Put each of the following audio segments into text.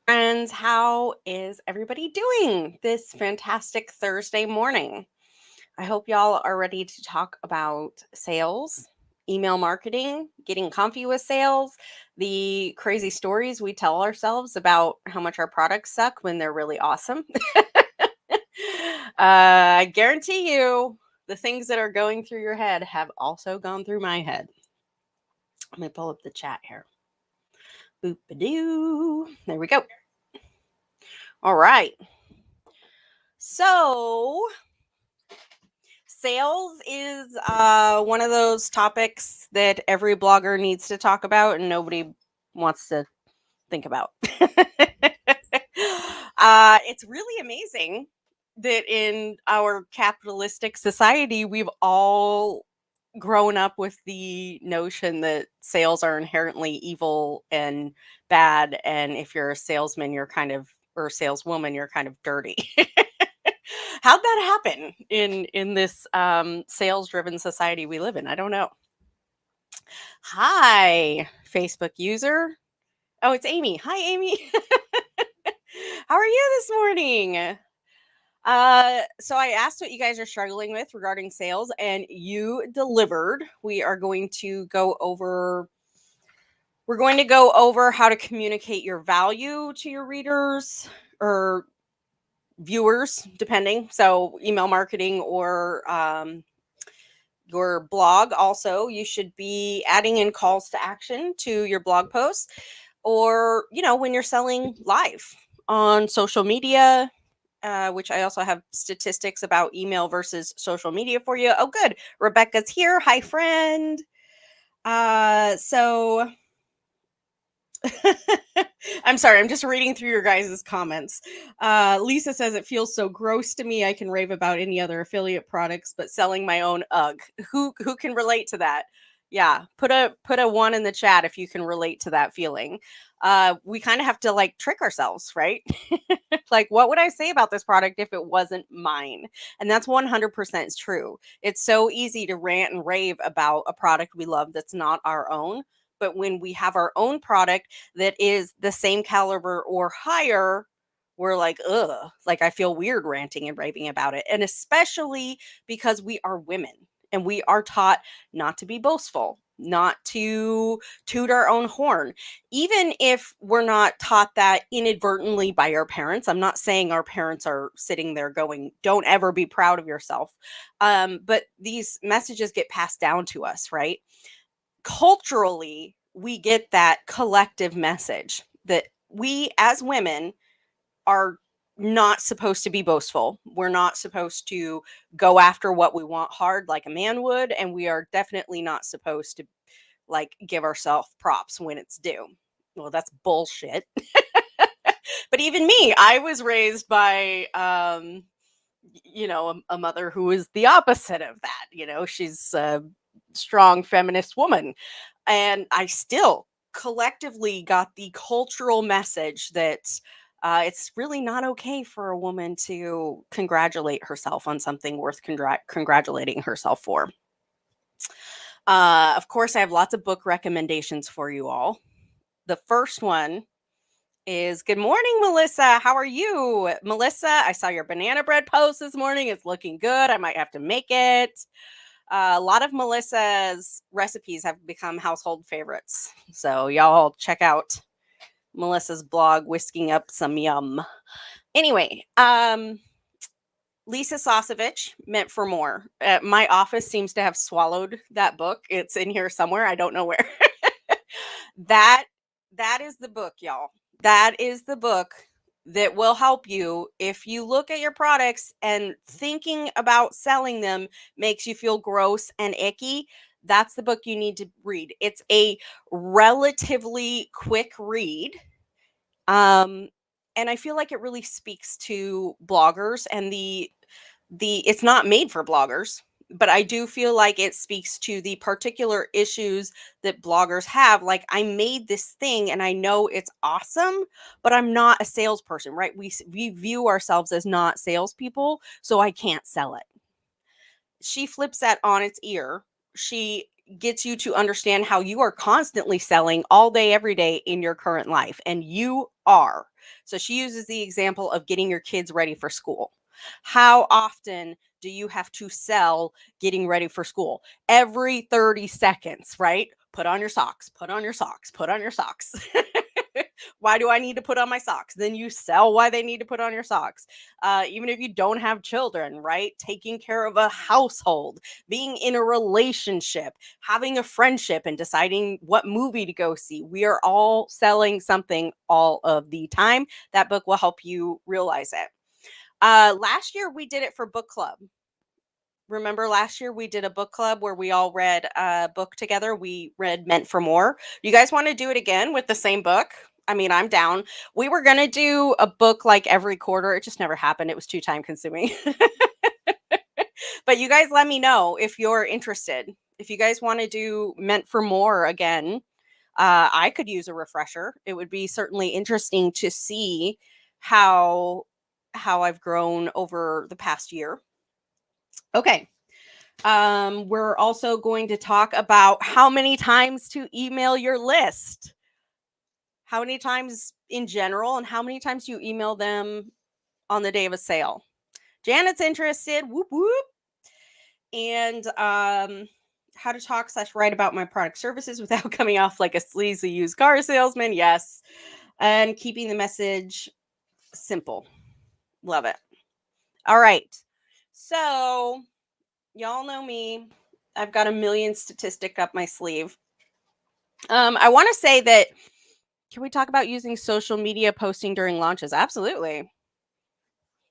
Friends, how is everybody doing this fantastic Thursday morning? I hope y'all are ready to talk about sales, email marketing, getting comfy with sales, the crazy stories we tell ourselves about how much our products suck when they're really awesome. I guarantee you the things that are going through your head have also gone through my head. Let me pull up the chat here. Boop-a-doo. There we go. All right. So, sales is one of those topics that every blogger needs to talk about and nobody wants to think about. It's really amazing that in our capitalistic society, we've all grown up with the notion that sales are inherently evil and bad. And if you're a salesman, you're kind of, or saleswoman, you're kind of dirty. How'd that happen in this sales driven society we live in? I don't know. Hi, Facebook user. Oh, it's Amy. Hi, Amy. How are you this morning? So I asked what you guys are struggling with regarding sales, and you delivered. We're going to go over how to communicate your value to your readers or viewers, depending. So email marketing or your blog. Also, you should be adding in calls to action to your blog posts, or when you're selling live on social media, which I also have statistics about email versus social media for you. Oh, good. Rebecca's here. Hi, friend. So I'm sorry, I'm just reading through your guys' comments. Lisa says it feels so gross to me. I can rave about any other affiliate products, but selling my own UGG. Who can relate to that? Yeah, put a one in the chat if you can relate to that feeling. We kind of have to like trick ourselves, right? Like, what would I say about this product if it wasn't mine? And that's 100% true. It's so easy to rant and rave about a product we love that's not our own. But when we have our own product that is the same caliber or higher, we're like, ugh, like I feel weird ranting and raving about it. And especially because we are women and we are taught not to be boastful, not to toot our own horn. Even if we're not taught that inadvertently by our parents, I'm not saying our parents are sitting there going, don't ever be proud of yourself. But these messages get passed down to us, right? Culturally, we get that collective message that we as women are not supposed to be boastful. We're not supposed to go after what we want hard like a man would, and we are definitely not supposed to like give ourselves props when it's due. Well, that's bullshit. But even me, I was raised by a mother who is the opposite of that. She's a strong feminist woman, and I still collectively got the cultural message that it's really not okay for a woman to congratulate herself on something worth congratulating herself for. Of course, I have lots of book recommendations for you all. The first one is good morning, Melissa. How are you? Melissa, I saw your banana bread post this morning. It's looking good. I might have to make it. A lot of Melissa's recipes have become household favorites. So y'all check out Melissa's blog, Whisking Up Some Yum. Anyway, Lisa Sosovich, Meant for More. My office seems to have swallowed that book. It's in here somewhere. I don't know where. that is the book, y'all. That is the book that will help you if you look at your products and thinking about selling them makes you feel gross and icky. That's the book you need to read. It's a relatively quick read. And I feel like it really speaks to bloggers and the it's not made for bloggers, but I do feel like it speaks to the particular issues that bloggers have. Like, I made this thing and I know it's awesome, but I'm not a salesperson, right? We view ourselves as not salespeople, so I can't sell it. She flips that on its ear. She gets you to understand how you are constantly selling all day, every day in your current life, and you are. So she uses the example of getting your kids ready for school. How often do you have to sell getting ready for school? Every 30 seconds, right? Put on your socks, put on your socks, put on your socks. Why do I need to put on my socks? Then you sell why they need to put on your socks. Even if you don't have children, right? Taking care of a household, being in a relationship, having a friendship, and deciding what movie to go see. We are all selling something all of the time. That book will help you realize it. Last year we did it for book club. Remember last year we did a book club where we all read a book together. We read Meant for More. You guys want to do it again with the same book? I mean, I'm down. We were going to do a book like every quarter. It just never happened. It was too time consuming. But you guys let me know if you're interested. If you guys want to do Meant for More again, I could use a refresher. It would be certainly interesting to see how I've grown over the past year. Okay. We're also going to talk about how many times to email your list. How many times in general, and how many times do you email them on the day of a sale? Janet's interested. Whoop whoop. And how to talk / write about my product services without coming off like a sleazy used car salesman. Yes. And keeping the message simple. Love it. All right. So y'all know me. I've got a million statistic up my sleeve. I want to say that, can we talk about using social media posting during launches? Absolutely.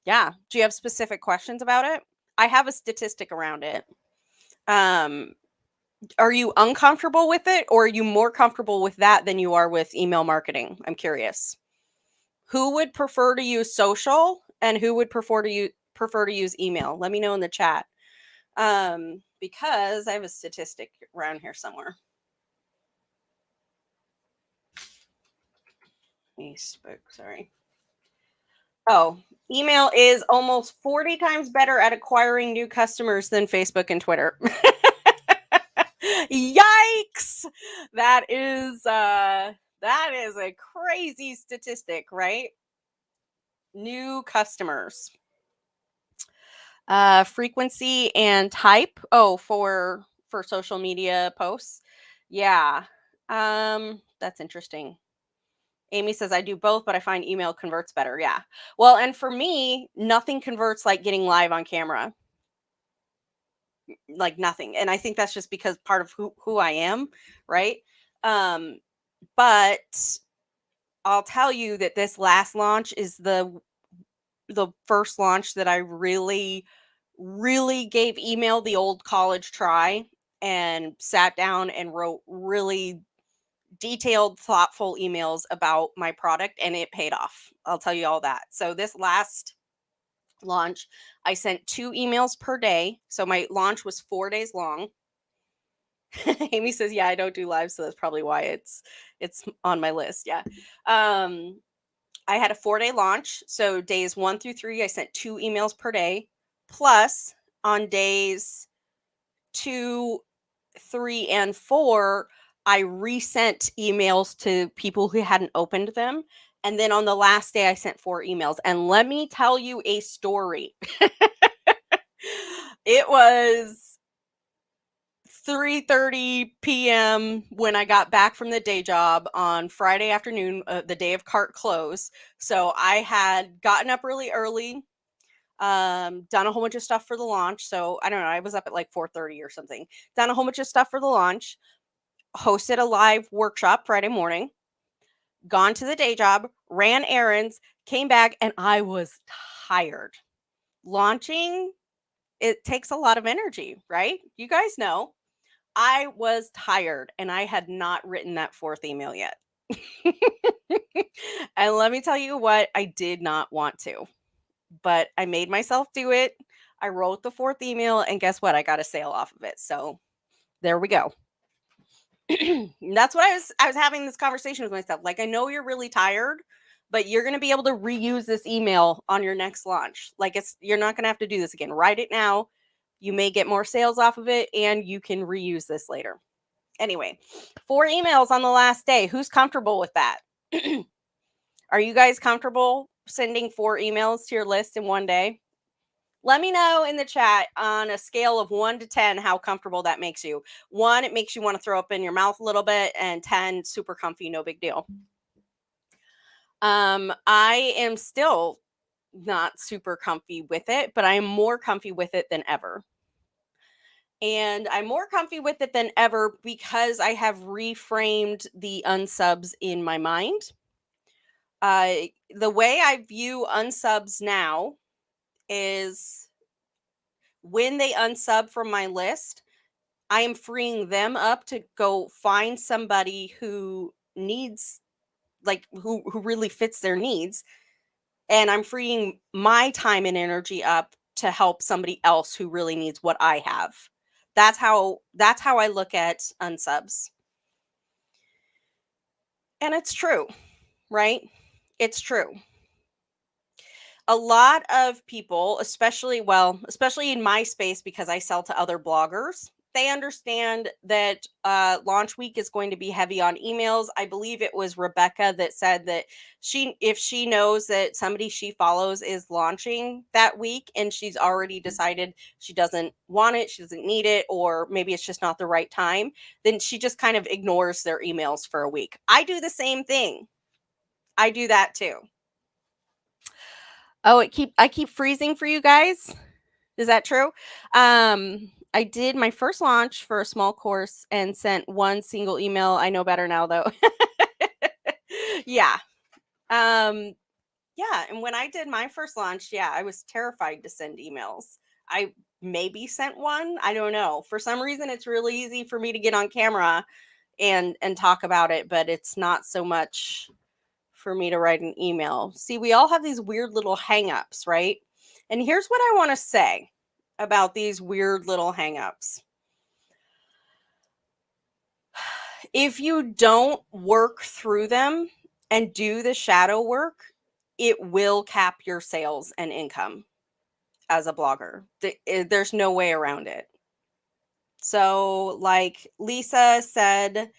Yeah. Do you have specific questions about it? I have a statistic around it. Are you uncomfortable with it, or are you more comfortable with that than you are with email marketing? I'm curious. Who would prefer to use social, and who would prefer to use email? Let me know in the chat. Because I have a statistic around here somewhere. Facebook, sorry. Oh, email is almost 40 times better at acquiring new customers than Facebook and Twitter. Yikes! That is a crazy statistic, right? New customers. Frequency and type. Oh, for social media posts. Yeah. That's interesting. Amy says, I do both, but I find email converts better. Yeah. Well, and for me, nothing converts like getting live on camera. Like nothing. And I think that's just because part of who I am, right? But I'll tell you that this last launch is the first launch that I really gave email the old college try and sat down and wrote really detailed, thoughtful emails about my product, and it paid off. I'll tell you all that. So this last launch, I sent 2 emails per day. So my launch was 4 days long. Amy says, "Yeah, I don't do live, so that's probably why it's on my list." Yeah. I had a 4-day launch. So days 1 through 3, I sent 2 emails per day. Plus on days 2, 3, and 4, I resent emails to people who hadn't opened them. And then on the last day, I sent 4 emails. And let me tell you a story. It was 3:30 p.m. when I got back from the day job on Friday afternoon, the day of cart close. So I had gotten up really early, done a whole bunch of stuff for the launch. So I don't know, I was up at like 4:30 or something, done a whole bunch of stuff for the launch, hosted a live workshop Friday morning, gone to the day job, ran errands, came back, and I was tired. Launching, it takes a lot of energy, right? You guys know. I was tired and I had not written that 4th email yet. And let me tell you what, I did not want to, but I made myself do it. I wrote the 4th email, and guess what? I got a sale off of it. So there we go. That's what I was having this conversation with myself. Like, I know you're really tired, but you're going to be able to reuse this email on your next launch. Like, you're not going to have to do this again. Write it now. You may get more sales off of it, and you can reuse this later. Anyway, 4 emails on the last day. Who's comfortable with that? Are you guys comfortable sending 4 emails to your list in one day? Let me know in the chat on a scale of 1 to 10 how comfortable that makes you. 1, it makes you want to throw up in your mouth a little bit, and 10, super comfy, no big deal. I am still not super comfy with it, but I am more comfy with it than ever. And I'm more comfy with it than ever because I have reframed the unsubs in my mind. The way I view unsubs now is when they unsub from my list, I am freeing them up to go find somebody who needs, like, who really fits their needs, and I'm freeing my time and energy up to help somebody else who really needs what I have. That's how I look at unsubs. And it's true, right? It's true. A lot of people, especially in my space, because I sell to other bloggers, they understand that launch week is going to be heavy on emails. I believe it was Rebecca that said that if she knows that somebody she follows is launching that week and she's already decided she doesn't want it, she doesn't need it, or maybe it's just not the right time, then she just kind of ignores their emails for a week. I do the same thing. I do that too. Oh, I keep freezing for you guys. Is that true? I did my first launch for a small course and sent one single email. I know better now though. Yeah. Um yeah, and when I did my first launch, yeah, I was terrified to send emails. I maybe sent one, I don't know. For some reason it's really easy for me to get on camera and talk about it, but it's not so much for me to write an email. See, we all have these weird little hangups, right? And here's what I want to say about these weird little hangups. If you don't work through them and do the shadow work, it will cap your sales and income as a blogger. There's no way around it. So, like Lisa said,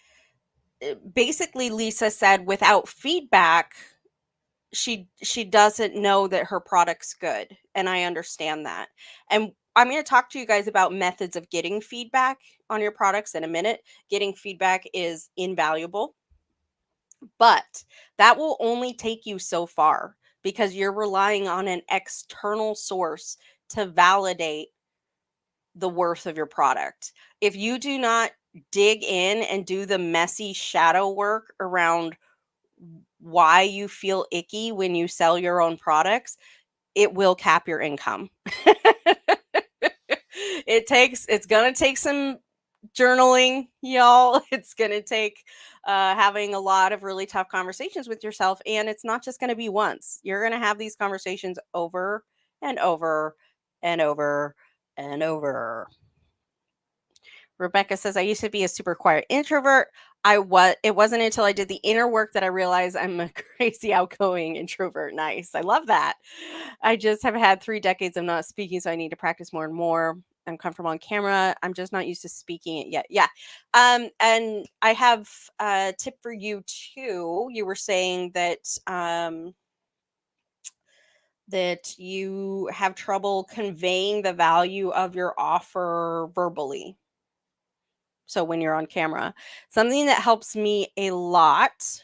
basically, Lisa said without feedback, she doesn't know that her product's good, and I understand that. And I'm going to talk to you guys about methods of getting feedback on your products in a minute. Getting feedback is invaluable, but that will only take you so far because you're relying on an external source to validate the worth of your product. If you do not dig in and do the messy shadow work around why you feel icky when you sell your own products, it will cap your income. It's gonna take some journaling, y'all. It's gonna take having a lot of really tough conversations with yourself, and it's not just gonna be once. You're gonna have these conversations over and over and over and over. Rebecca says, I used to be a super quiet introvert. It wasn't until I did the inner work that I realized I'm a crazy outgoing introvert. Nice. I love that. I just have had 3 decades of not speaking, so I need to practice more and more. I'm comfortable on camera. I'm just not used to speaking it yet. Yeah. And I have a tip for you too. You were saying that you have trouble conveying the value of your offer verbally. So when you're on camera, something that helps me a lot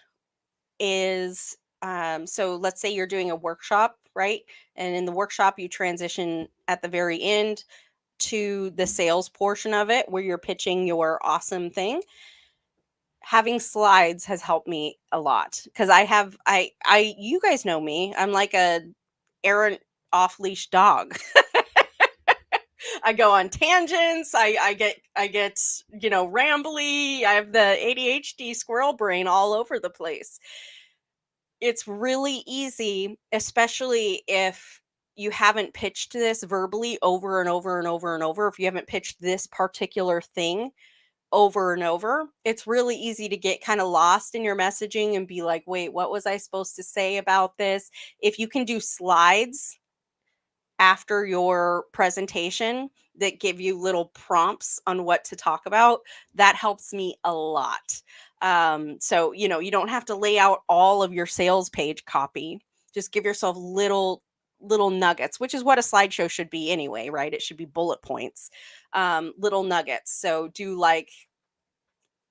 is so let's say you're doing a workshop, right? And in the workshop, you transition at the very end to the sales portion of it where you're pitching your awesome thing. Having slides has helped me a lot because you guys know me. I'm like a errant off leash dog. I go on tangents. I get rambly. I have the ADHD squirrel brain all over the place. It's really easy, especially if you haven't pitched this verbally over and over and over and over. If you haven't pitched this particular thing over and over, it's really easy to get kind of lost in your messaging and be like, wait, what was I supposed to say about this? If you can do slides after your presentation that give you little prompts on what to talk about, that helps me a lot. So, you don't have to lay out all of your sales page copy. Just give yourself little nuggets, which is what a slideshow should be anyway, right? It should be bullet points, little nuggets. So do like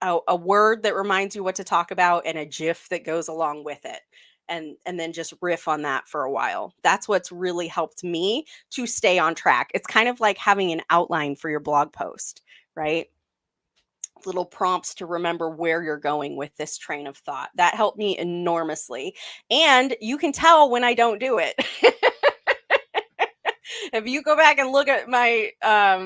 a word that reminds you what to talk about and a GIF that goes along with it. And then just riff on that for a while. That's what's really helped me to stay on track. It's kind of like having an outline for your blog post, right? Little prompts to remember where you're going with this train of thought. That helped me enormously. And you can tell when I don't do it. If you go back and look at my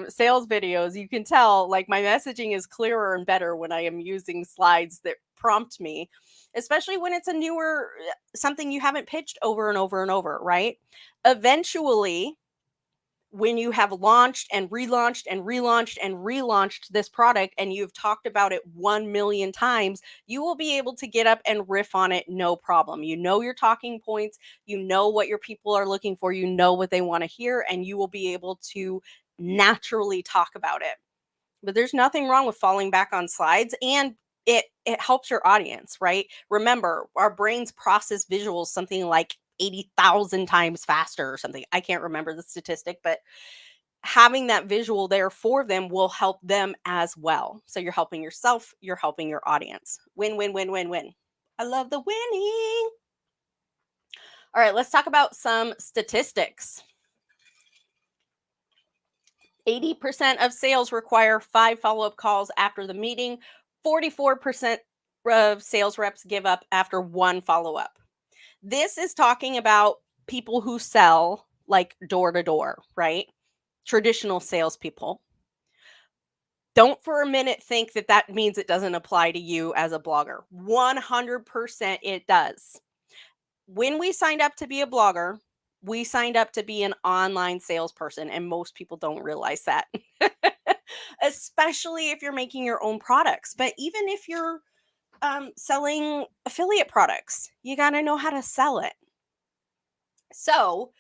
sales videos, you can tell like my messaging is clearer and better when I am using slides that prompt me, especially when it's a newer something you haven't pitched over and over and over, right? Eventually, when you have launched and relaunched and relaunched and relaunched this product and you've talked about it 1 million times, you will be able to get up and riff on it no problem. You know your talking points, you know what your people are looking for, you know what they want to hear, and you will be able to naturally talk about it. But there's nothing wrong with falling back on slides, and it helps your audience, right? Remember, our brains process visuals something like 80,000 times faster or something. I can't remember the statistic, but having that visual there for them will help them as well. So you're helping yourself, you're helping your audience. Win, win, win, win, win. I love the winning. All right, let's talk about some statistics. 80% of sales require 5 follow-up calls after the meeting. 44% of sales reps give up after 1 follow-up. This is talking about people who sell like door to door, right? Traditional salespeople. Don't for a minute think that that means it doesn't apply to you as a blogger. 100% it does. When we signed up to be a blogger, we signed up to be an online salesperson, and most people don't realize that. Especially if you're making your own products. But even if you're selling affiliate products, you got to know how to sell it. So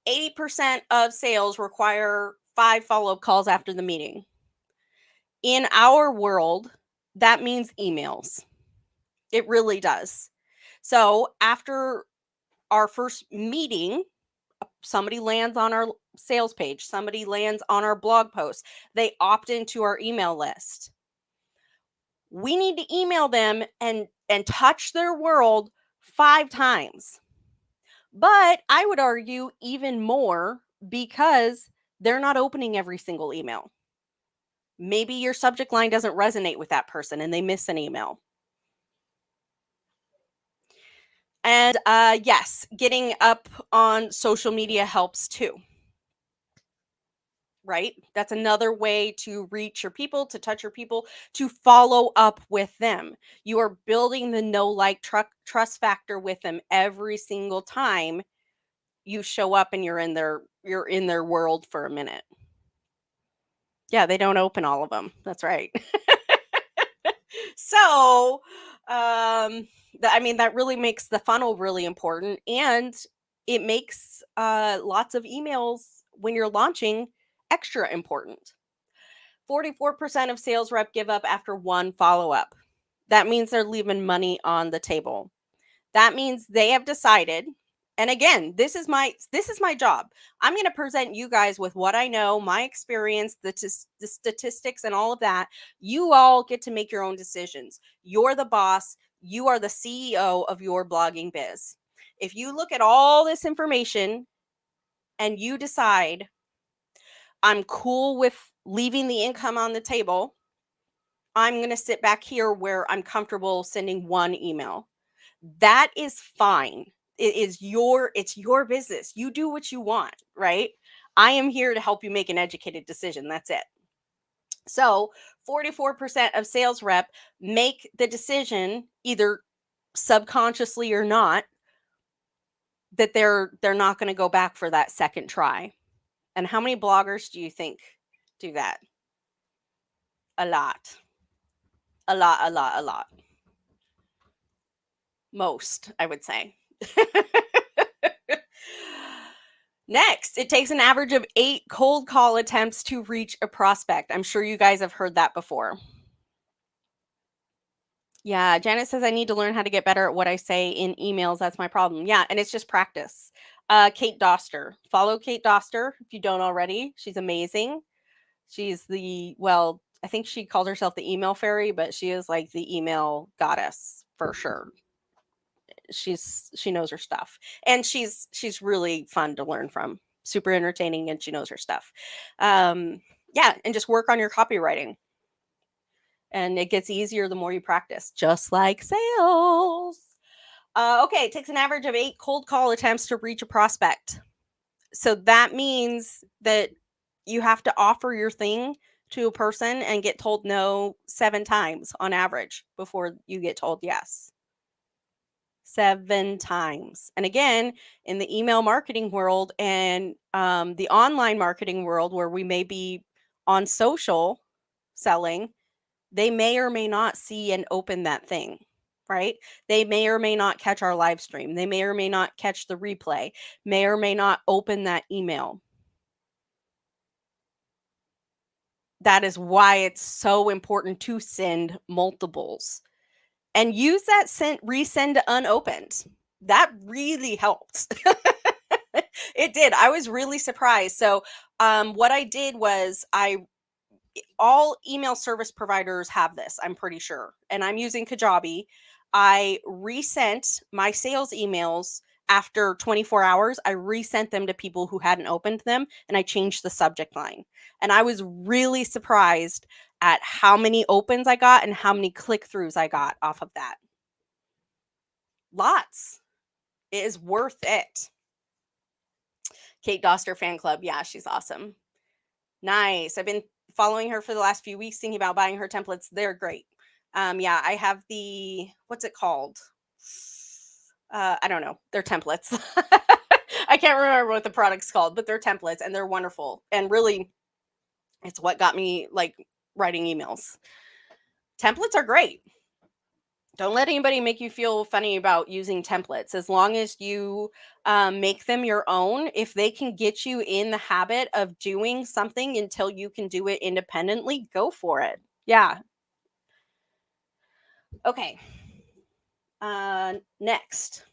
80% of sales require 5 follow-up calls after the meeting. In our world, that means emails. It really does. So after our first meeting, somebody lands on our sales page, somebody lands on our blog post, they opt into our email list. We need to email them and touch their world 5 times. But I would argue even more because they're not opening every single email. Maybe your subject line doesn't resonate with that person and they miss an email. And yes, getting up on social media helps too. Right? That's another way to reach your people, to touch your people, to follow up with them. You are building the know, like, trust factor with them every single time you show up and you're in their world for a minute. Yeah, they don't open all of them. That's right. So, that really makes the funnel really important, and it makes lots of emails when you're launching extra important. 44% of sales rep give up after 1 follow up. That means they're leaving money on the table. That means they have decided, and again, this is my job. I'm going to present you guys with what I know, my experience, the statistics and all of that. You all get to make your own decisions. You're the boss, you are the CEO of your blogging biz. If you look at all this information and you decide I'm cool with leaving the income on the table, I'm going to sit back here where I'm comfortable sending 1 email. That is fine. It's your business. You do what you want, right? I am here to help you make an educated decision. That's it. So 44% of sales rep make the decision, either subconsciously or not, that they're not going to go back for that second try. And how many bloggers do you think do that? A lot. A lot, a lot, a lot. Most, I would say. Next, it takes an average of 8 cold call attempts to reach a prospect. I'm sure you guys have heard that before. Yeah, Janet says I need to learn how to get better at what I say in emails. That's my problem. Yeah, and it's just practice. Kate Doster. Follow Kate Doster if you don't already. She's amazing. She's well, I think she calls herself the email fairy, but she is like the email goddess for sure. She knows her stuff. And she's really fun to learn from. Super entertaining, and she knows her stuff. Yeah, and just work on your copywriting. And it gets easier the more you practice, just like sales. Okay, it takes an average of 8 cold call attempts to reach a prospect. So that means that you have to offer your thing to a person and get told no 7 times on average before you get told yes. 7 times. And again, in the email marketing world and the online marketing world where we may be on social selling, they may or may not see and open that thing, right? They may or may not catch our live stream. They may or may not catch the replay, may or may not open that email. That is why it's so important to send multiples and use that resend to unopened. That really helped. It did. I was really surprised. So, what I did was all email service providers have this, I'm pretty sure. And I'm using Kajabi. I resent my sales emails after 24 hours. I resent them to people who hadn't opened them, and I changed the subject line. And I was really surprised at how many opens I got and how many click-throughs I got off of that. Lots. It is worth it. Kate Doster fan club. Yeah, she's awesome. Nice. I've been following her for the last few weeks, thinking about buying her templates. They're great. Yeah, I have what's it called? I don't know. They're templates. I can't remember what the product's called, but they're templates and they're wonderful. And really, it's what got me like writing emails. Templates are great. Don't let anybody make you feel funny about using templates. As long as you make them your own, if they can get you in the habit of doing something until you can do it independently, go for it. Yeah. Okay. Next.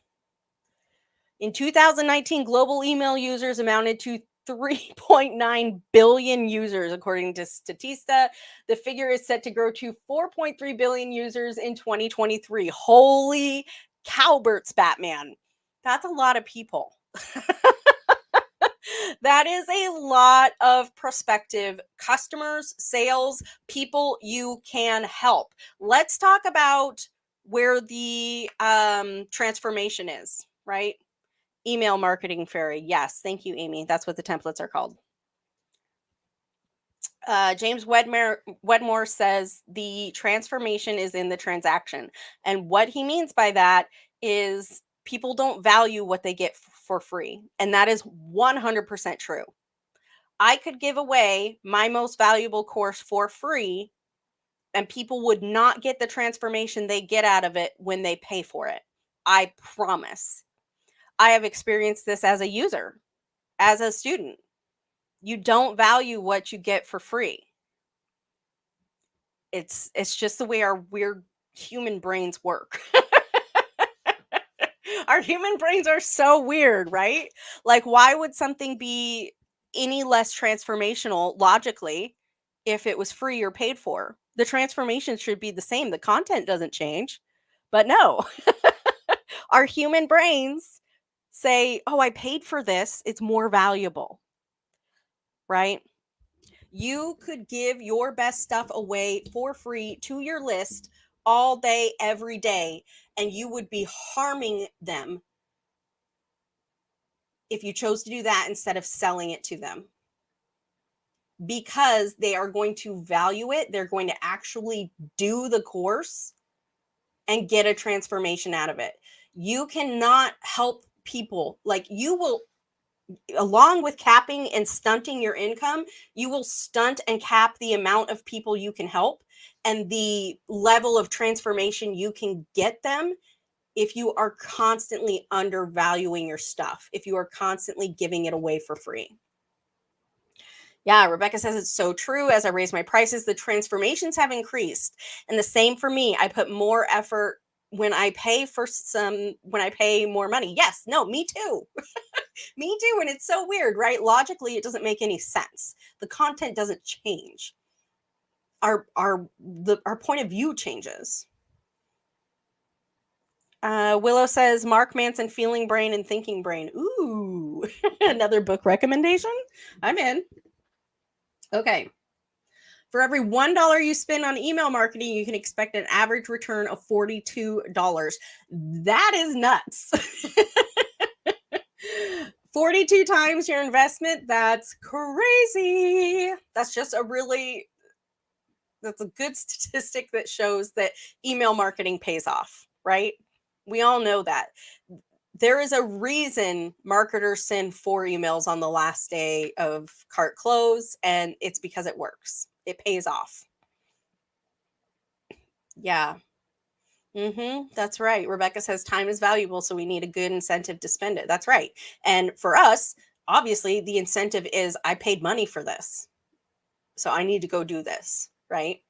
In 2019, global email users amounted to 3.9 billion users, according to Statista. The figure is set to grow to 4.3 billion users in 2023. Holy cowbirds, Batman. That's a lot of people. That is a lot of prospective customers, sales, people you can help. Let's talk about where the transformation is, right? Email marketing fairy. Yes. Thank you, Amy. That's what the templates are called. James Wedmore says the transformation is in the transaction. And what he means by that is people don't value what they get for free. And that is 100% true. I could give away my most valuable course for free, and people would not get the transformation they get out of it when they pay for it. I promise. I have experienced this as a user, as a student. You don't value what you get for free. It's just the way our weird human brains work. Our human brains are so weird, right? Like, why would something be any less transformational logically if it was free or paid for? The transformation should be the same. The content doesn't change. But no, our human brains say, oh, I paid for this. It's more valuable, right? You could give your best stuff away for free to your list all day, every day, and you would be harming them if you chose to do that instead of selling it to them, because they are going to value it. They're going to actually do the course and get a transformation out of it. You cannot help people. Like, you will, along with capping and stunting your income, you will stunt and cap the amount of people you can help and the level of transformation you can get them if you are constantly undervaluing your stuff, if you are constantly giving it away for free. Yeah, Rebecca says it's so true. As I raise my prices, the transformations have increased. And the same for me. I put more effort when I pay when I pay more money. Yes, no, me too. Me too. And it's so weird, right? Logically, it doesn't make any sense. The content doesn't change. Our point of view changes. Willow says Mark Manson, Feeling Brain and Thinking Brain. Ooh, another book recommendation. I'm in. Okay. For every $1 you spend on email marketing, you can expect an average return of $42. That is nuts. 42 times your investment. That's crazy. That's a good statistic that shows that email marketing pays off, right? We all know that. There is a reason marketers send 4 emails on the last day of cart close, and it's because it works. It pays off. Yeah. That's right. Rebecca says time is valuable, so we need a good incentive to spend it. That's right. And for us, obviously, the incentive is I paid money for this, so I need to go do this, right?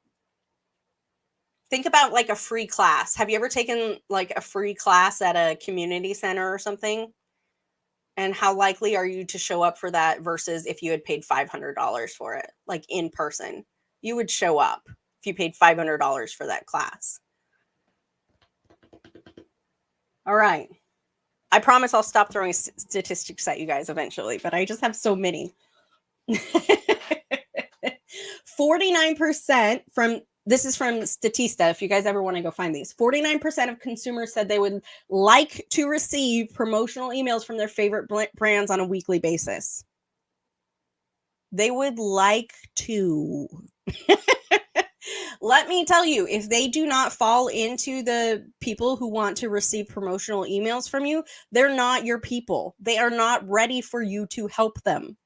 Think about like a free class. Have you ever taken like a free class at a community center or something? And how likely are you to show up for that versus if you had paid $500 for it, like in person? You would show up if you paid $500 for that class. All right. I promise I'll stop throwing statistics at you guys eventually, but I just have so many. 49% this is from Statista, if you guys ever want to go find these. 49% of consumers said they would like to receive promotional emails from their favorite brands on a weekly basis. They would like to. Let me tell you, if they do not fall into the people who want to receive promotional emails from you, they're not your people. They are not ready for you to help them.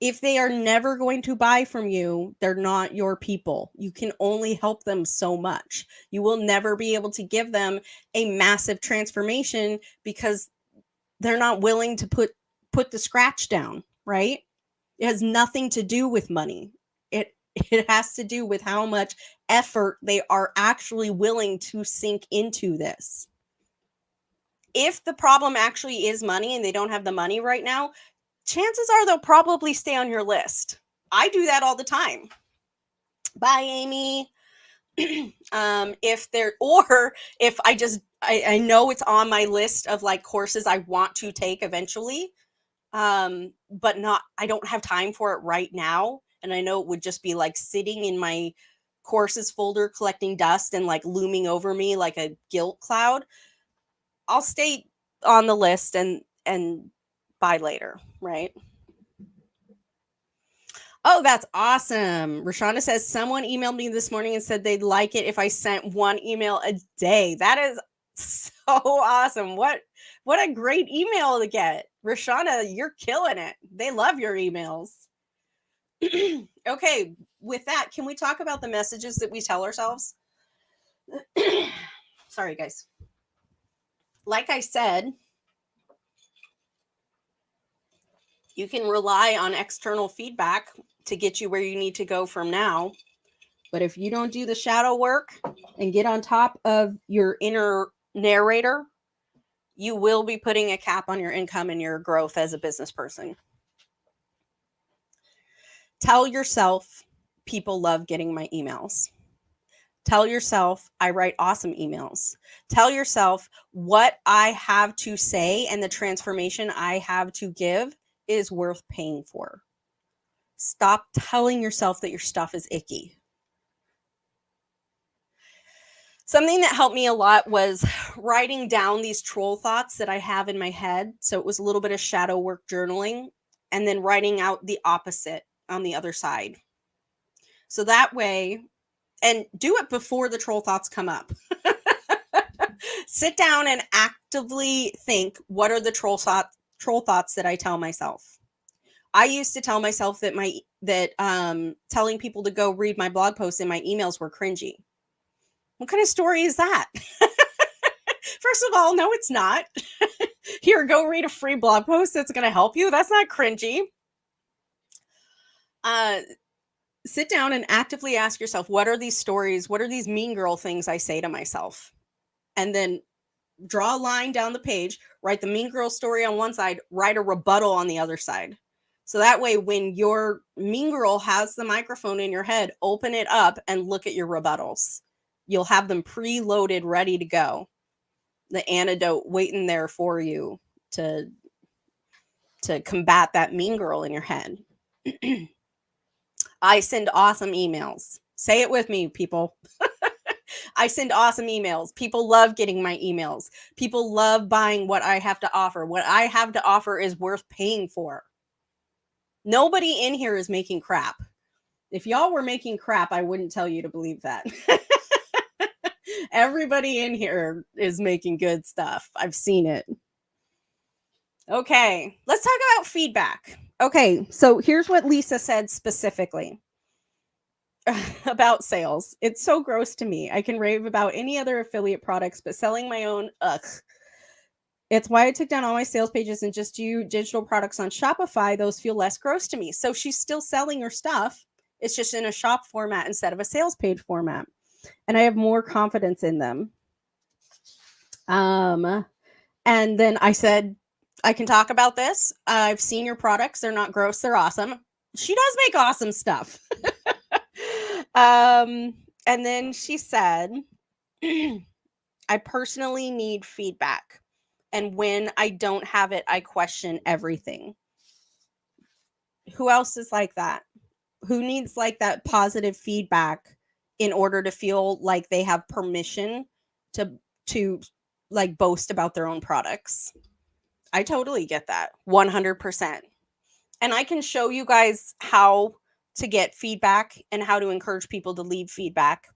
If they are never going to buy from you, they're not your people. You can only help them so much. You will never be able to give them a massive transformation because they're not willing to put the scratch down, right? It has nothing to do with money. It has to do with how much effort they are actually willing to sink into this. If the problem actually is money and they don't have the money right now, chances are they'll probably stay on your list. I do that all the time. Bye, Amy. If I know it's on my list of like courses I want to take eventually, but I don't have time for it right now. And I know it would just be like sitting in my courses folder collecting dust and like looming over me like a guilt cloud. I'll stay on the list and buy later, right? Oh, that's awesome. Rashonda says someone emailed me this morning and said they'd like it if I sent 1 email a day. That is so awesome. What a great email to get. Rashonda, you're killing it. They love your emails. Okay, with that, can we talk about the messages that we tell ourselves? Sorry, guys. Like I said, you can rely on external feedback to get you where you need to go from now. But if you don't do the shadow work and get on top of your inner narrator, you will be putting a cap on your income and your growth as a business person. Tell yourself, people love getting my emails. Tell yourself, I write awesome emails. Tell yourself what I have to say and the transformation I have to give is worth paying for. Stop telling yourself that your stuff is icky. Something that helped me a lot was writing down these troll thoughts that I have in my head. So it was a little bit of shadow work journaling and then writing out the opposite on the other side. So that way, and do it before the troll thoughts come up. Sit down and actively think, what are the troll thoughts that I tell myself? I used to tell myself that telling people to go read my blog posts and my emails were cringy. What kind of story is that? First of all, no, it's not. Here, go read a free blog post that's going to help you. That's not cringy. Sit down and actively ask yourself, what are these stories? What are these mean girl things I say to myself? And then draw a line down the page, write the mean girl story on one side, write a rebuttal on the other side. So that way, when your mean girl has the microphone in your head, open it up and look at your rebuttals. You'll have them preloaded, ready to go. The antidote waiting there for you to combat that mean girl in your head. I send awesome emails. Say it with me, people. I send awesome emails. People love getting my emails. People love buying what I have to offer. What I have to offer is worth paying for. Nobody in here is making crap. If y'all were making crap, I wouldn't tell you to believe that. Everybody in here is making good stuff. I've seen it. Okay, let's talk about feedback. Okay, so here's what Lisa said specifically about sales. It's so gross to me. I can rave about any other affiliate products, but selling my own, ugh. It's why I took down all my sales pages and just do digital products on Shopify. Those feel less gross to me. So she's still selling her stuff. It's just in a shop format instead of a sales page format. And I have more confidence in them. And then I said, I can talk about this. I've seen your products. They're not gross. They're awesome. She does make awesome stuff. And then she said, I personally need feedback. And when I don't have it, I question everything. Who else is like that? Who needs like that positive feedback in order to feel like they have permission to like boast about their own products? I totally get that. 100%. And I can show you guys how to get feedback and how to encourage people to leave feedback.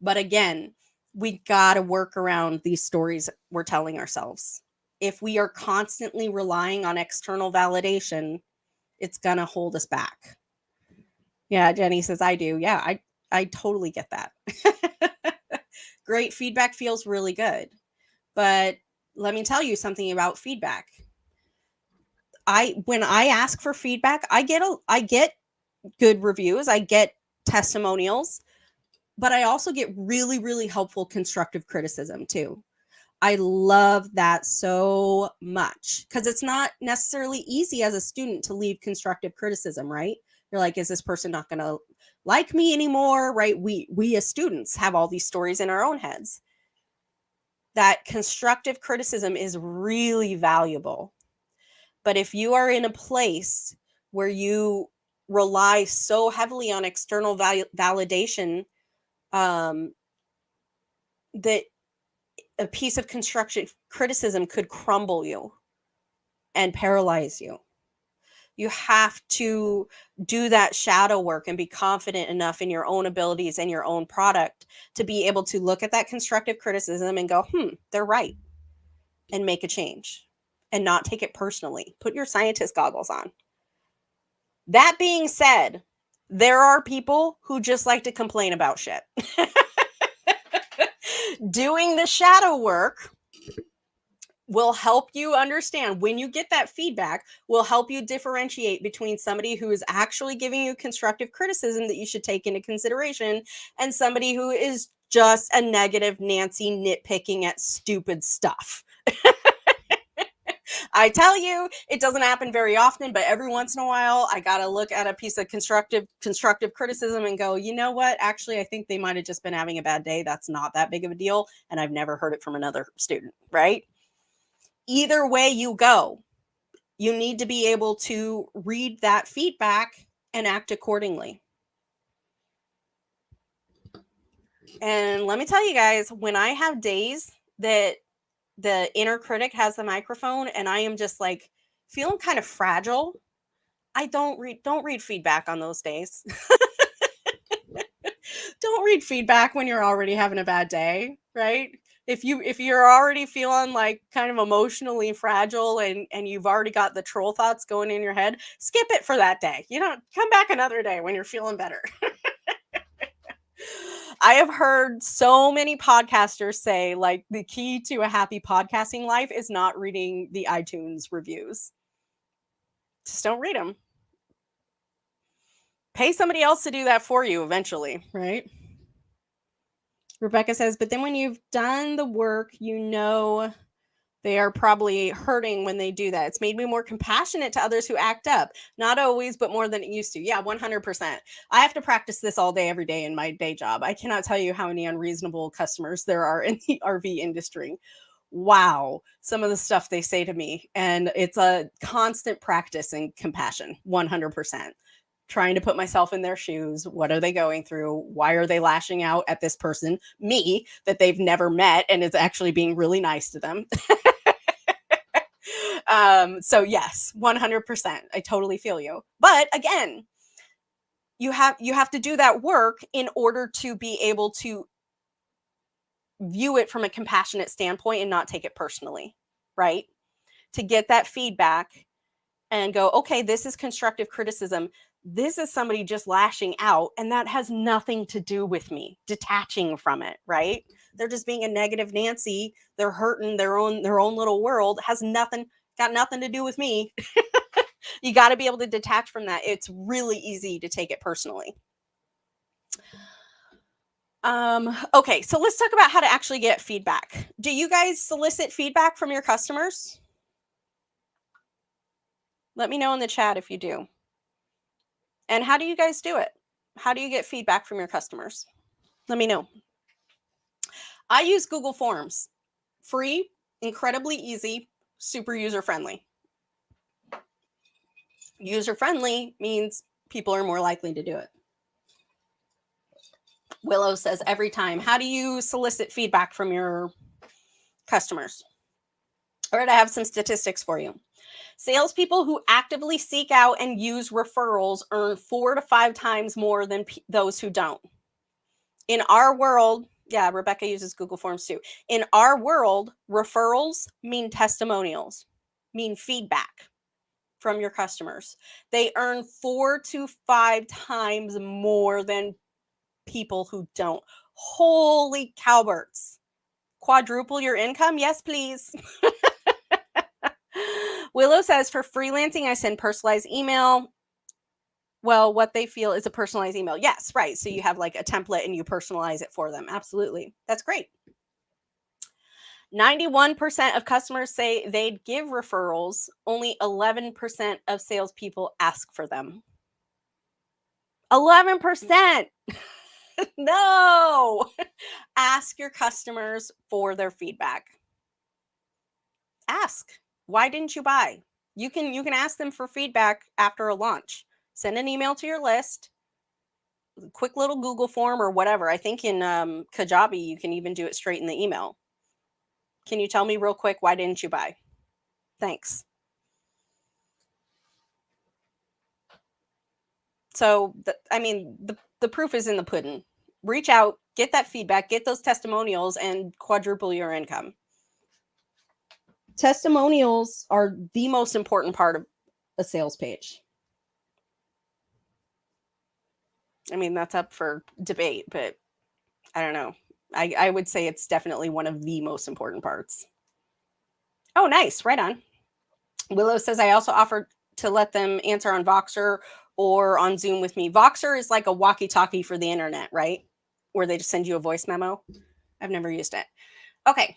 But again, we got to work around these stories we're telling ourselves. If we are constantly relying on external validation, it's going to hold us back. Yeah, Jenny says, I do. Yeah, I totally get that. Great feedback feels really good. But let me tell you something about feedback. When I ask for feedback, I get good reviews, I get testimonials, but I also get really, really helpful constructive criticism too. I love that so much because it's not necessarily easy as a student to leave constructive criticism, right? You're like, is this person not going to like me anymore, right? We as students have all these stories in our own heads. That constructive criticism is really valuable. But if you are in a place where you rely so heavily on external validation, that a piece of constructive criticism could crumble you and paralyze you. You have to do that shadow work and be confident enough in your own abilities and your own product to be able to look at that constructive criticism and go, they're right, and make a change and not take it personally. Put your scientist goggles on. That being said, there are people who just like to complain about shit. Doing the shadow work will help you understand when you get that feedback, will help you differentiate between somebody who is actually giving you constructive criticism that you should take into consideration and somebody who is just a negative Nancy nitpicking at stupid stuff. I tell you, it doesn't happen very often, but every once in a while, I got to look at a piece of constructive criticism and go, you know what? Actually, I think they might have just been having a bad day. That's not that big of a deal. And I've never heard it from another student, right? Either way you go, you need to be able to read that feedback and act accordingly. And let me tell you guys, when I have days that the inner critic has the microphone and I am just like feeling kind of fragile, I don't read feedback on those days. Don't read feedback when you're already having a bad day, right? If you're already feeling like kind of emotionally fragile and you've already got the troll thoughts going in your head, skip it for that day. You know, come back another day when you're feeling better. I have heard so many podcasters say, like, the key to a happy podcasting life is not reading the iTunes reviews. Just don't read them. Pay somebody else to do that for you eventually, right? Rebecca says, but then when you've done the work, you know they are probably hurting when they do that. It's made me more compassionate to others who act up. Not always, but more than it used to. Yeah, 100%. I have to practice this all day, every day in my day job. I cannot tell you how many unreasonable customers there are in the RV industry. Wow, some of the stuff they say to me. And it's a constant practice and compassion, 100%. Trying to put myself in their shoes. What are they going through? Why are they lashing out at this person, me, that they've never met and is actually being really nice to them? So yes, 100%. I totally feel you. But again, you have to do that work in order to be able to view it from a compassionate standpoint and not take it personally, right? To get that feedback and go, okay, this is constructive criticism. This is somebody just lashing out, and that has nothing to do with me, detaching from it, right? They're just being a negative Nancy. They're hurting their own little world. Got nothing to do with me. You got to be able to detach from that. It's really easy to take it personally. Okay, so let's talk about how to actually get feedback. Do you guys solicit feedback from your customers? Let me know in the chat if you do. And how do you guys do it? How do you get feedback from your customers? Let me know. I use Google Forms. Free, incredibly easy, super user-friendly. User-friendly means people are more likely to do it. Willow says every time. How do you solicit feedback from your customers? All right, I have some statistics for you. Salespeople who actively seek out and use referrals earn 4 to 5 times more than those who don't. In our world, yeah, Rebecca uses Google Forms too. In our world, referrals mean testimonials, mean feedback from your customers. They earn 4 to 5 times more than people who don't. Holy cowbirds. Quadruple your income? Yes, please. Willow says, for freelancing, I send personalized email. Well, what they feel is a personalized email. Yes, right. So you have like a template and you personalize it for them. Absolutely. That's great. 91% of customers say they'd give referrals. Only 11% of salespeople ask for them. 11%. No. Ask your customers for their feedback. Ask, why didn't you buy? You can ask them for feedback after a launch. Send an email to your list, quick little Google form or whatever. I think in Kajabi, you can even do it straight in the email. Can you tell me real quick, why didn't you buy? Thanks. So, the proof is in the pudding. Reach out, get that feedback, get those testimonials, and quadruple your income. Testimonials are the most important part of a sales page. I mean, that's up for debate, but I don't know. I would say it's definitely one of the most important parts. Oh, nice. Right on. Willow says, I also offered to let them answer on Voxer or on Zoom with me. Voxer is like a walkie-talkie for the internet, right? Where they just send you a voice memo. I've never used it. Okay.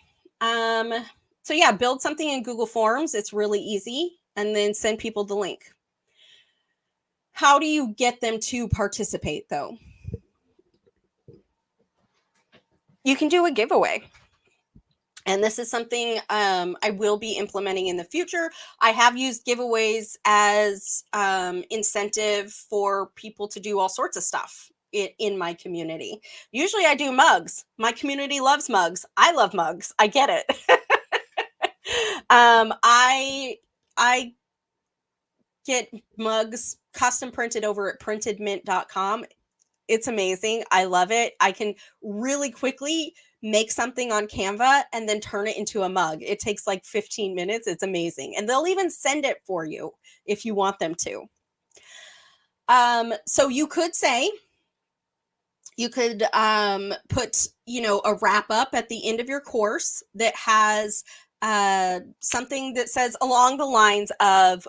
So yeah, build something in Google Forms. It's really easy. And then send people the link. How do you get them to participate, though? You can do a giveaway. And this is something I will be implementing in the future. I have used giveaways as incentive for people to do all sorts of stuff in my community. Usually I do mugs. My community loves mugs. I love mugs. I get it. I get mugs custom printed over at printedmint.com. It's amazing. I love it. I can really quickly make something on Canva and then turn it into a mug. It takes like 15 minutes. It's amazing. And they'll even send it for you if you want them to. So you could say, You could put, a wrap up at the end of your course that has something that says along the lines of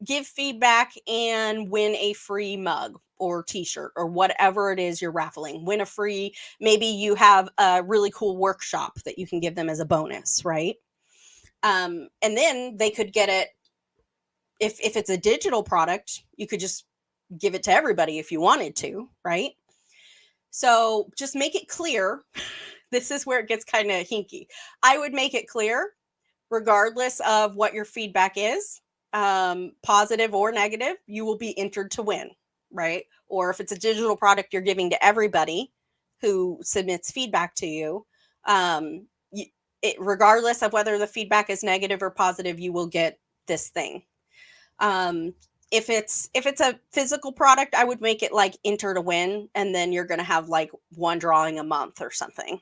give feedback and win a free mug or t-shirt or whatever it is you're raffling. Win a free, maybe you have a really cool workshop that you can give them as a bonus, right? And then they could get it. If it's a digital product, you could just give it to everybody if you wanted to, right? So just make it clear. This is where it gets kind of hinky. I would make it clear, regardless of what your feedback is, positive or negative, you will be entered to win, right? Or if it's a digital product you're giving to everybody who submits feedback to you, regardless of whether the feedback is negative or positive, you will get this thing. If it's a physical product, I would make it like enter to win, and then you're going to have like one drawing a month or something,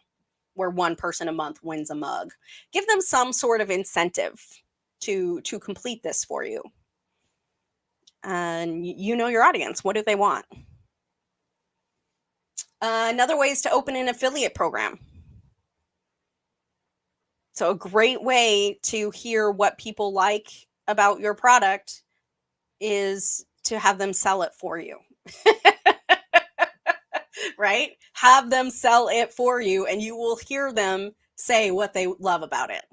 where one person a month wins a mug. Give them some sort of incentive to complete this for you. And you know your audience. What do they want? Another way is to open an affiliate program. So a great way to hear what people like about your product is to have them sell it for you. Right? Have them sell it for you, and you will hear them say what they love about it.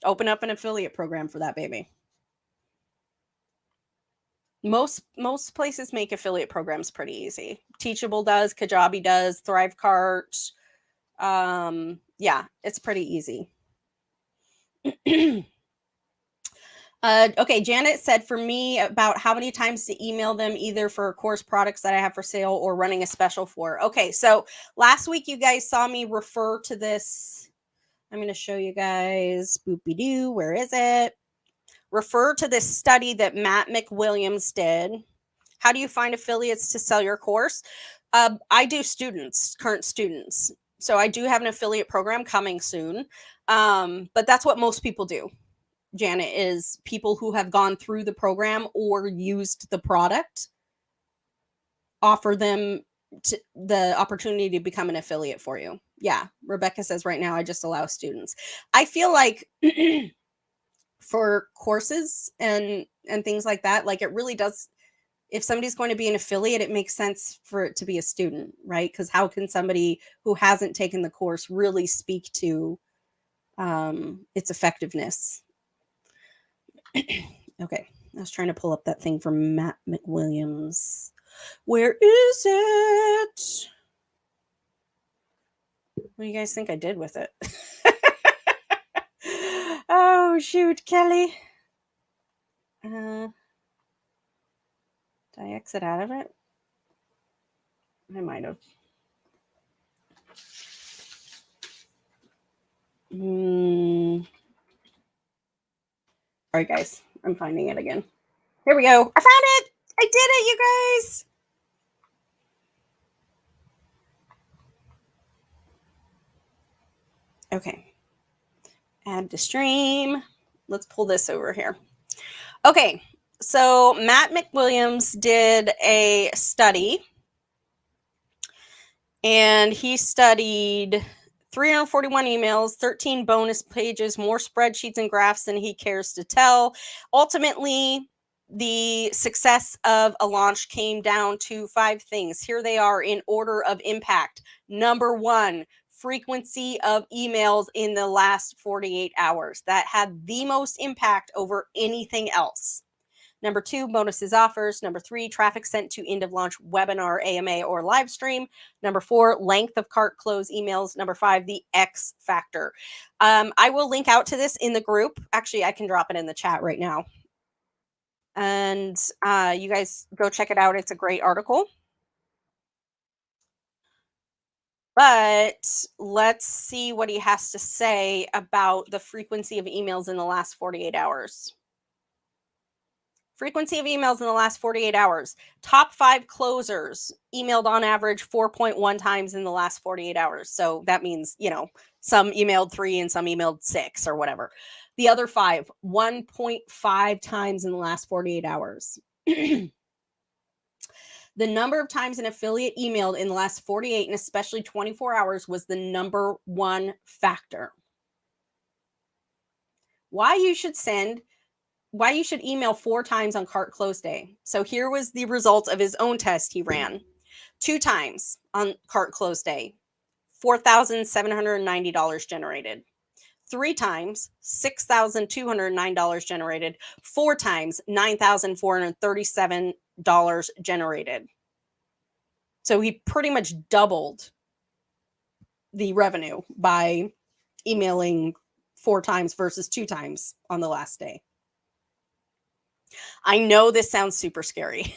Open up an affiliate program for that baby. Most places make affiliate programs pretty easy. Teachable does, Kajabi does, Thrivecart. Yeah, it's pretty easy. Okay, Janet said for me about how many times to email them either for course products that I have for sale or running a special for. Okay, so last week you guys saw me refer to this. I'm going to show you guys. Boopy-doo, where is it? Refer to this study that Matt McWilliams did. How do you find affiliates to sell your course? I do students, current students. So I do have an affiliate program coming soon. But that's what most people do, Janet, is people who have gone through the program or used the product, offer them the opportunity to become an affiliate for you. Yeah, Rebecca says right now I just allow students. I feel like for courses and things like that, like it really does, if somebody's going to be an affiliate, it makes sense for it to be a student, right? Because how can somebody who hasn't taken the course really speak to its effectiveness? Okay, I was trying to pull up that thing from Matt McWilliams. Where is it? What do you guys think I did with it? Oh, shoot, Kelly. Did I exit out of it? I might have. All right, guys, I'm finding it again. Here we go. I found it. I did it, you guys. Okay. Add to stream. Let's pull this over here. Okay. So Matt McWilliams did a study, and he studied 341 emails, 13 bonus pages, more spreadsheets and graphs than he cares to tell. Ultimately, the success of a launch came down to 5 things. Here they are in order of impact. Number 1, frequency of emails in the last 48 hours. That had the most impact over anything else. Number 2, bonuses offers. Number 3, traffic sent to end of launch webinar, AMA, or live stream. Number 4, length of cart close emails. Number 5, the X factor. I will link out to this in the group. Actually, I can drop it in the chat right now. And you guys go check it out. It's a great article. But let's see what he has to say about the frequency of emails in the last 48 hours. Frequency of emails in the last 48 hours. Top 5 closers emailed on average 4.1 times in the last 48 hours. So that means, some emailed 3 and some emailed 6 or whatever. The other 5, 1.5 times in the last 48 hours. The number of times an affiliate emailed in the last 48 and especially 24 hours was the number one factor. Why you should email 4 times on cart close day. So here was the result of his own test he ran. 2 times on cart close day, $4,790 generated. 3 times, $6,209 generated. 4 times, $9,437 generated. So he pretty much doubled the revenue by emailing 4 times versus 2 times on the last day. I know this sounds super scary.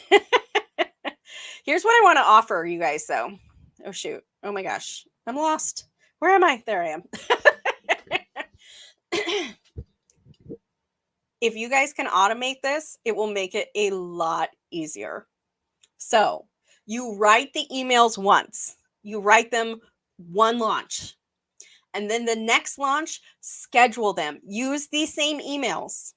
Here's what I want to offer you guys, though. Oh, shoot. Oh, my gosh. I'm lost. Where am I? There I am. If you guys can automate this, it will make it a lot easier. So you write the emails once. You write them one launch. And then the next launch, schedule them. Use these same emails.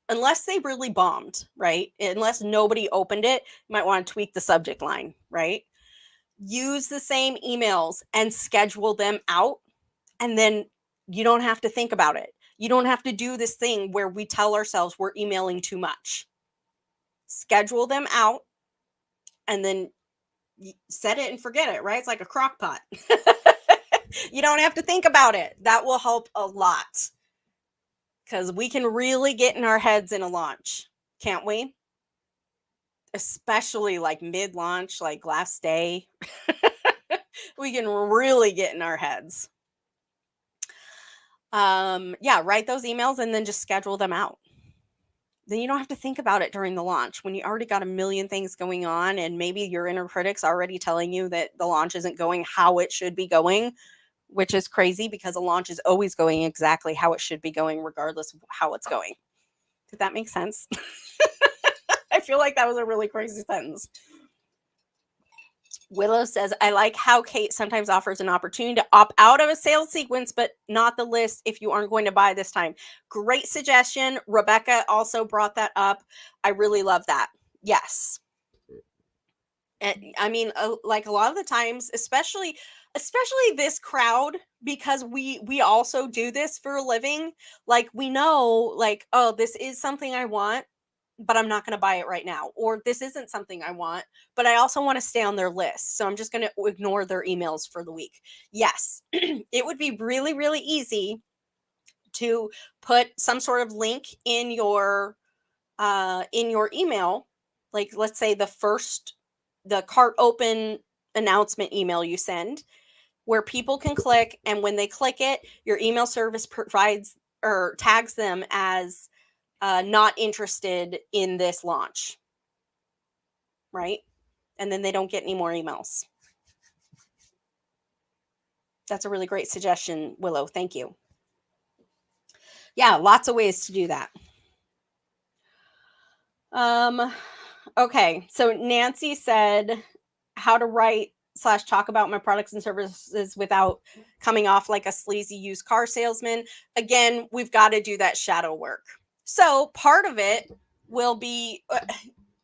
Unless they really bombed, right? Unless nobody opened it, you might want to tweak the subject line, right? Use the same emails and schedule them out. And then you don't have to think about it. You don't have to do this thing where we tell ourselves we're emailing too much. Schedule them out and then set it and forget it, right? It's like a crock pot. You don't have to think about it. That will help a lot. Because we can really get in our heads in a launch, can't we? Especially like mid-launch, like last day. We can really get in our heads. Yeah, write those emails and then just schedule them out. Then you don't have to think about it during the launch when you already got a million things going on and maybe your inner critic's already telling you that the launch isn't going how it should be going. Which is crazy because a launch is always going exactly how it should be going, regardless of how it's going. Did that make sense? I feel like that was a really crazy sentence. Willow says, I like how Kate sometimes offers an opportunity to opt out of a sales sequence, but not the list if you aren't going to buy this time. Great suggestion. Rebecca also brought that up. I really love that. Yes. And I mean, like a lot of the times, especially this crowd, because we also do this for a living. Like we know, like, oh, this is something I want, but I'm not going to buy it right now. Or this isn't something I want, but I also want to stay on their list. So I'm just going to ignore their emails for the week. Yes, it would be really, really easy to put some sort of link in your email. Like, let's say the cart open announcement email you send, where people can click, and when they click it, your email service provides or tags them as not interested in this launch, right? And then they don't get any more emails. That's a really great suggestion, Willow. Thank you. Yeah, lots of ways to do that. Okay, so Nancy said how to write / talk about my products and services without coming off like a sleazy used car salesman. Again, we've got to do that shadow work. So part of it will be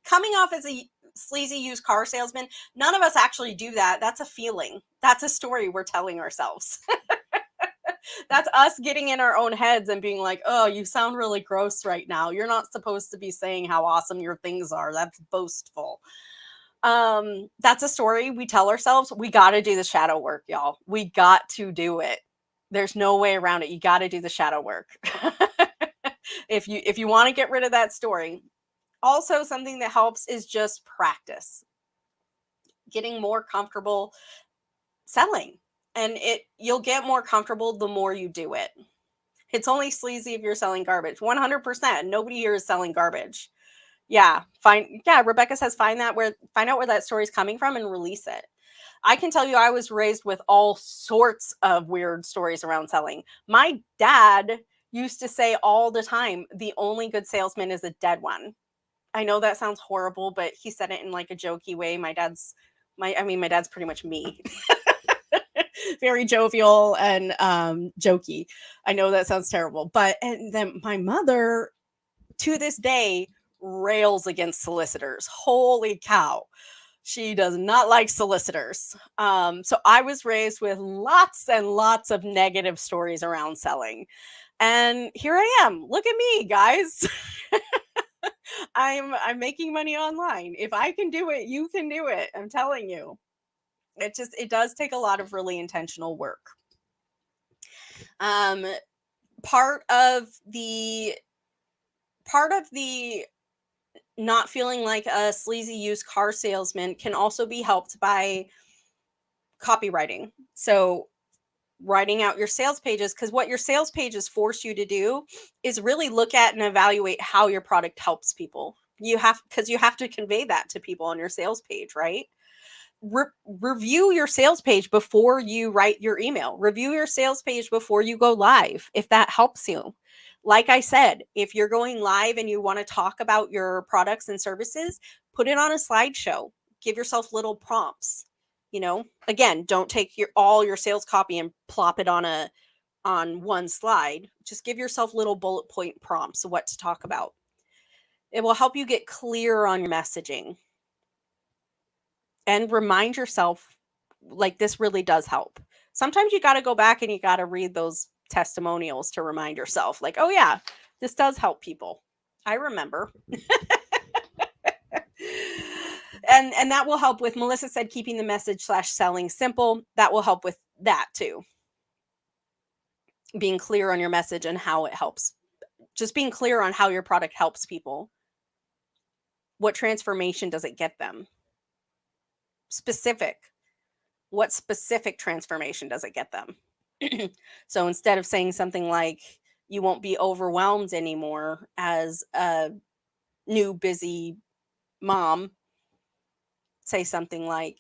coming off as a sleazy used car salesman. None of us actually do that. That's a feeling. That's a story we're telling ourselves. That's us getting in our own heads and being like, oh, you sound really gross right now. You're not supposed to be saying how awesome your things are. That's boastful. That's a story we tell ourselves. We got to do the shadow work, y'all. We got to do it. There's no way around it. You got to do the shadow work. If you want to get rid of that story. Also, something that helps is just practice. Getting more comfortable selling. And you'll get more comfortable the more you do it. It's only sleazy if you're selling garbage. 100%. Nobody here is selling garbage. Yeah, Rebecca says find out where that story is coming from and release it. I can tell you I was raised with all sorts of weird stories around selling. My dad used to say all the time, the only good salesman is a dead one. I know that sounds horrible, but he said it in like a jokey way. My dad's pretty much me. Very jovial and jokey. I know that sounds terrible, and then my mother to this day rails against solicitors. Holy cow. She does not like solicitors. So I was raised with lots and lots of negative stories around selling. And here I am. Look at me, guys. I'm making money online. If I can do it, you can do it. I'm telling you. It does take a lot of really intentional work. Um part of the not feeling like a sleazy used car salesman can also be helped by copywriting. So writing out your sales pages, because what your sales pages force you to do is really look at and evaluate how your product helps people. Because you have to convey that to people on your sales page, right? Review your sales page before you write your email. Review your sales page before you go live, if that helps you. Like I said, if you're going live and you want to talk about your products and services, put it on a slideshow. Give yourself little prompts. Again, don't take all your sales copy and plop it on one slide. Just give yourself little bullet point prompts of what to talk about. It will help you get clear on your messaging. And remind yourself, like, this really does help. Sometimes you got to go back and you got to read those testimonials to remind yourself, like, oh yeah, this does help people. I remember. and that will help with, Melissa said, keeping the message / selling simple. That will help with that too. Being clear on your message and how it helps. Just being clear on how your product helps people. What transformation does it get them? Specific. What specific transformation does it get them? So instead of saying something like, you won't be overwhelmed anymore as a new busy mom, say something like,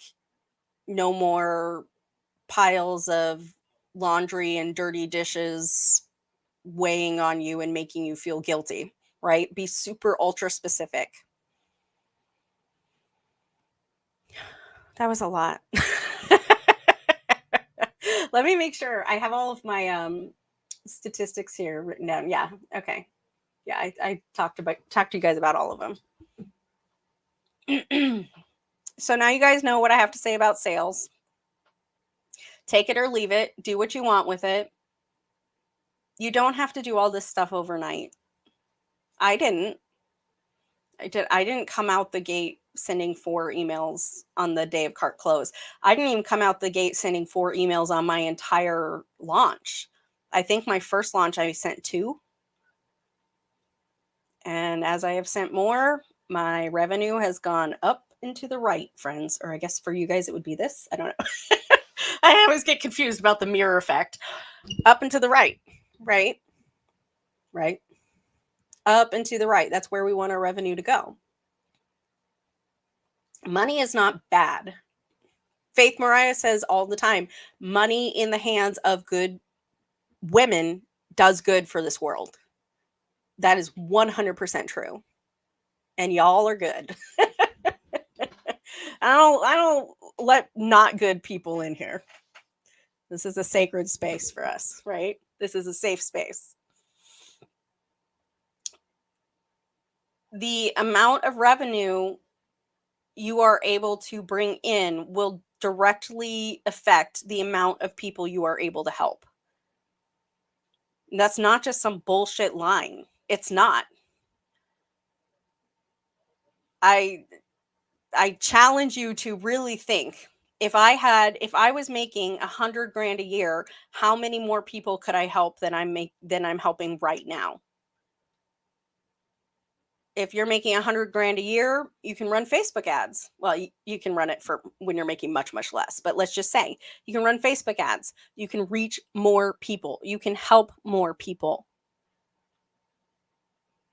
no more piles of laundry and dirty dishes weighing on you and making you feel guilty, right? Be super ultra specific. That was a lot. Let me make sure I have all of my statistics here written down. Yeah. Okay. Yeah, I talked to you guys about all of them. So now you guys know what I have to say about sales. Take it or leave it. Do what you want with it. You don't have to do all this stuff overnight. I didn't. I didn't come out the gate sending 4 emails on the day of cart close. I didn't even come out the gate sending 4 emails on my entire launch. I think my first launch I sent 2. And as I have sent more, my revenue has gone up and to the right, friends. Or I guess for you guys, it would be this. I don't know. I always get confused about the mirror effect. Up and to the right, right? Right? Up and to the right. That's where we want our revenue to go. Money is not bad. Faith Mariah says all the time, money in the hands of good women does good for this world. That is 100% true. And y'all are good. I don't let not good people in here. This is a sacred space for us, right? This is a safe space. The amount of revenue you are able to bring in will directly affect the amount of people you are able to help. And that's not just some bullshit line. It's not. I challenge you to really think, if I was making $100,000 a year, how many more people could I help than I'm helping right now? If you're making $100,000 a year, you can run Facebook ads. Well, you can run it for when you're making much, much less. But let's just say you can run Facebook ads. You can reach more people. You can help more people.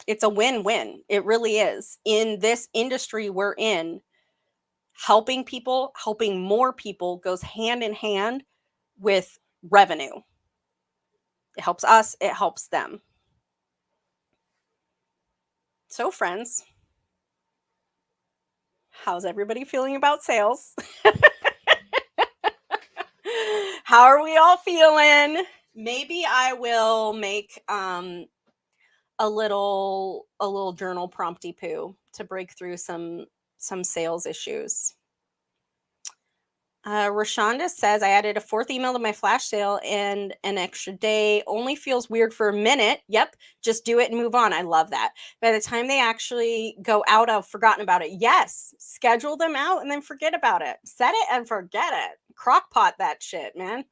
It's a win-win. It really is. In this industry we're in, helping people, helping more people goes hand in hand with revenue. It helps us, it helps them. So, friends, how's everybody feeling about sales? How are we all feeling? Maybe I will make a little journal prompty poo to break through some sales issues. Rashonda says, I added a fourth email to my flash sale and an extra day only feels weird for a minute. Yep. Just do it and move on. I love that. By the time they actually go out, I've forgotten about it. Yes. Schedule them out and then forget about it. Set it and forget it. Crockpot that shit, man.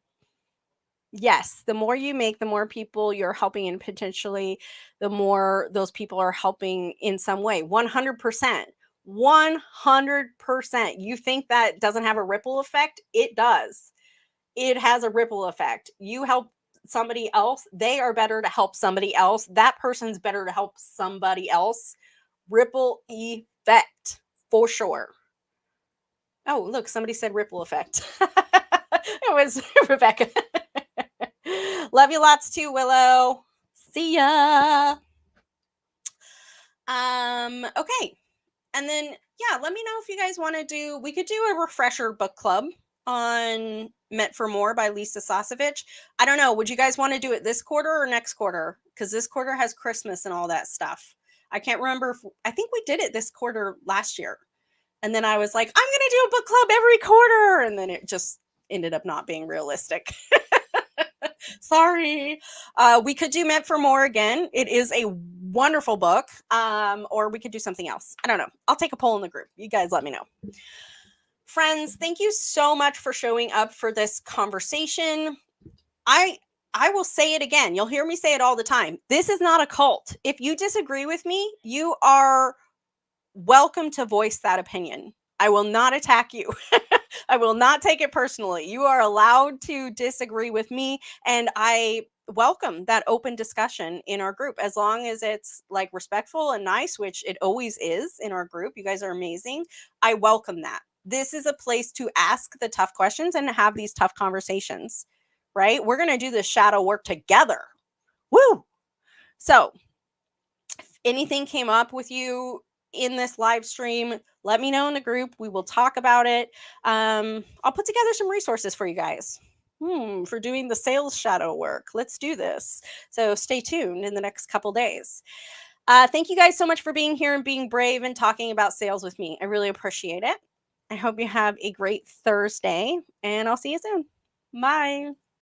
Yes. The more you make, the more people you're helping, and potentially the more those people are helping in some way. 100%. 100%. You think that doesn't have a ripple effect? It does. It has a ripple effect. You help somebody else, they are better to help somebody else. That person's better to help somebody else. Ripple effect for sure. Oh, look, somebody said ripple effect. It was Rebecca. Love you lots too, Willow. See ya. Okay. And then, yeah, let me know if you guys want to do, we could do a refresher book club on Meant for More by Lisa Sosovich. I don't know. Would you guys want to do it this quarter or next quarter? Because this quarter has Christmas and all that stuff. I can't remember. I think we did it this quarter last year. And then I was like, I'm going to do a book club every quarter. And then it just ended up not being realistic. Sorry. We could do Meant for More again. It is a wonderful book. Or we could do something else. I don't know. I'll take a poll in the group. You guys let me know. Friends, thank you so much for showing up for this conversation. I will say it again. You'll hear me say it all the time. This is not a cult. If you disagree with me, you are welcome to voice that opinion. I will not attack you. I will not take it personally. You are allowed to disagree with me, and I welcome that open discussion in our group as long as it's like respectful and nice, which it always is in our group. You guys are amazing. I welcome that. This is a place to ask the tough questions and have these tough conversations, right? We're going to do this shadow work together. Woo! So, if anything came up with you in this live stream, let me know in the group. We will talk about it. I'll put together some resources for you guys for doing the sales shadow work. Let's do this. So stay tuned in the next couple days. Thank you guys so much for being here and being brave and talking about sales with me. I really appreciate it. I hope you have a great Thursday, and I'll see you soon. Bye.